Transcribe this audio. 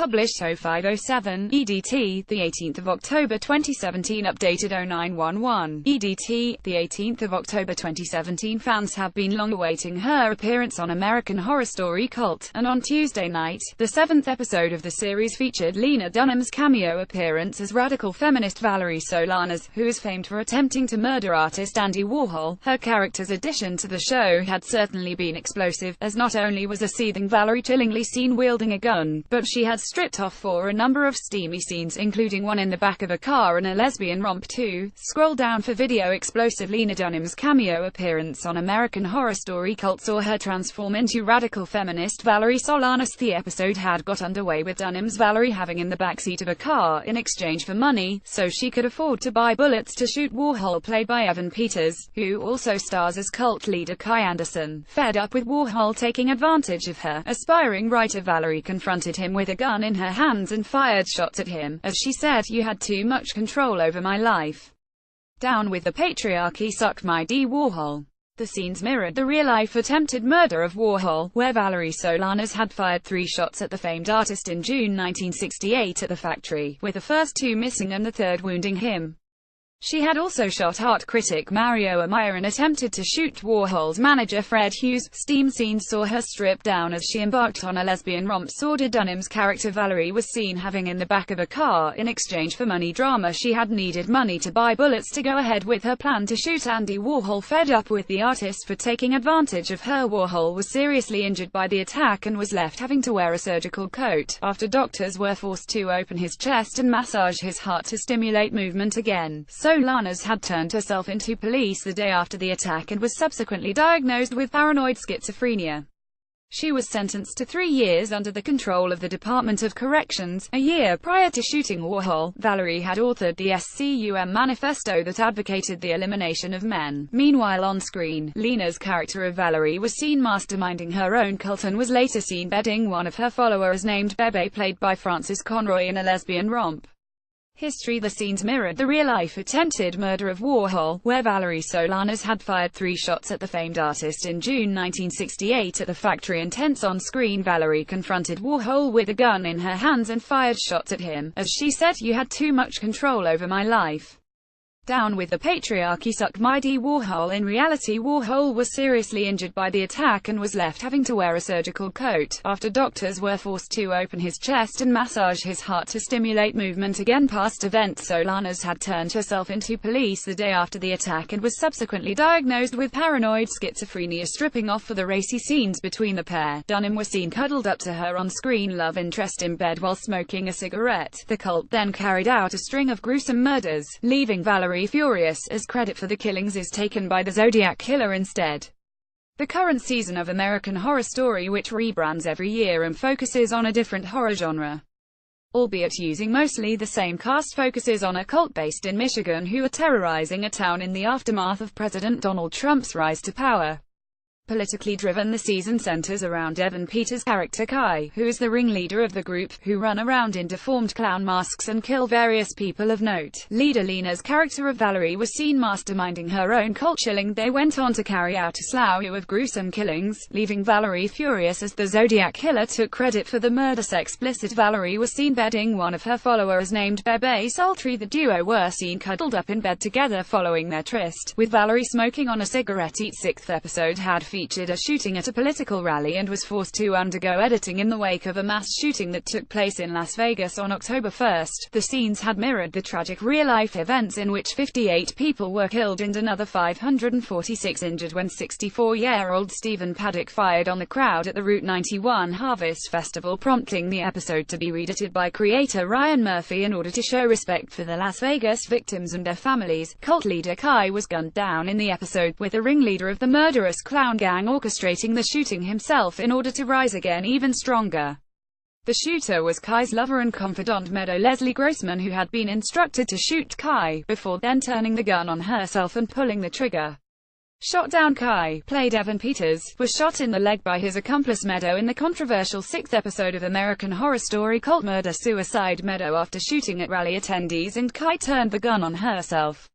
published 0507 EDT, the 18th of October 2017, updated 0911 EDT, the 18th of October 2017. Fans have been long awaiting her appearance on American Horror Story Cult, and on Tuesday night, the seventh episode of the series featured Lena Dunham's cameo appearance as radical feminist Valerie Solanas, who is famed for attempting to murder artist Andy Warhol. Her character's addition to the show had certainly been explosive, as not only was a seething Valerie chillingly seen wielding a gun, but she had stripped off for a number of steamy scenes, including one in the back of a car and a lesbian romp too. Scroll down for video. Explosive Lena Dunham's cameo appearance on American Horror Story Cult saw her transform into radical feminist Valerie Solanas. The episode had got underway with Dunham's Valerie having in the backseat of a car in exchange for money, so she could afford to buy bullets to shoot Warhol, played by Evan Peters, who also stars as cult leader Kai Anderson. Fed up with Warhol taking advantage of her, aspiring writer Valerie confronted him with a gun in her hands and fired shots at him, as she said, "You had too much control over my life. Down with the patriarchy, suck my D." Warhol. The scenes mirrored the real-life attempted murder of Warhol, where Valerie Solanas had fired 3 shots at the famed artist in June 1968 at the factory, with the first 2 missing and the third wounding him. She had also shot art critic Mario Amaya and attempted to shoot Warhol's manager Fred Hughes. Steam scenes saw her stripped down as she embarked on a lesbian romp. Sordid Dunham's character Valerie was seen having in the back of a car in exchange for money drama. She had needed money to buy bullets to go ahead with her plan to shoot Andy Warhol. Fed up with the artist for taking advantage of her, Warhol was seriously injured by the attack and was left having to wear a surgical coat, after doctors were forced to open his chest and massage his heart to stimulate movement again. Solanas had turned herself into police the day after the attack and was subsequently diagnosed with paranoid schizophrenia. She was sentenced to 3 years under the control of the Department of Corrections. A year prior to shooting Warhol, Valerie had authored the SCUM manifesto that advocated the elimination of men. Meanwhile, on screen, Lena's character of Valerie was seen masterminding her own cult and was later seen bedding one of her followers named Bebe, played by Frances Conroy, in a lesbian romp. History. The scenes mirrored the real-life attempted murder of Warhol, where Valerie Solanas had fired 3 shots at the famed artist in June 1968 at the factory. Intense on-screen, Valerie confronted Warhol with a gun in her hands and fired shots at him, as she said, "You had too much control over my life. Down with the patriarchy, suck my D." Warhol. In reality, Warhol was seriously injured by the attack and was left having to wear a surgical coat, after doctors were forced to open his chest and massage his heart to stimulate movement again. Past events. Solanas had turned herself into police the day after the attack and was subsequently diagnosed with paranoid schizophrenia. Stripping off for the racy scenes between the pair, Dunham was seen cuddled up to her on-screen love interest in bed while smoking a cigarette. The cult then carried out a string of gruesome murders, leaving Valerie furious, as credit for the killings is taken by the Zodiac Killer instead. The current season of American Horror Story, which rebrands every year and focuses on a different horror genre, albeit using mostly the same cast, focuses on a cult based in Michigan who are terrorizing a town in the aftermath of President Donald Trump's rise to power. Politically driven, the season centers around Evan Peters' character Kai, who is the ringleader of the group, who run around in deformed clown masks and kill various people of note. Leader Lena's character of Valerie was seen masterminding her own cult. Chilling, they went on to carry out a slew of gruesome killings, leaving Valerie furious as the Zodiac Killer took credit for the murders. Explicit. Valerie was seen bedding one of her followers named Bebe Sultry. The duo were seen cuddled up in bed together following their tryst, with Valerie smoking on a cigarette. Each 6th episode had featured a shooting at a political rally and was forced to undergo editing in the wake of a mass shooting that took place in Las Vegas on October 1st. The scenes had mirrored the tragic real-life events in which 58 people were killed and another 546 injured when 64-year-old Stephen Paddock fired on the crowd at the Route 91 Harvest Festival, prompting the episode to be reedited by creator Ryan Murphy in order to show respect for the Las Vegas victims and their families. Cult leader Kai was gunned down in the episode, with the ringleader of the murderous clown gang orchestrating the shooting himself in order to rise again even stronger. The shooter was Kai's lover and confidant Meadow Leslie Grossman, who had been instructed to shoot Kai, before then turning the gun on herself and pulling the trigger. Shot down. Kai, played Evan Peters, was shot in the leg by his accomplice Meadow in the controversial 6th episode of American Horror Story Cult Murder Suicide. Meadow after shooting at rally attendees and Kai turned the gun on herself.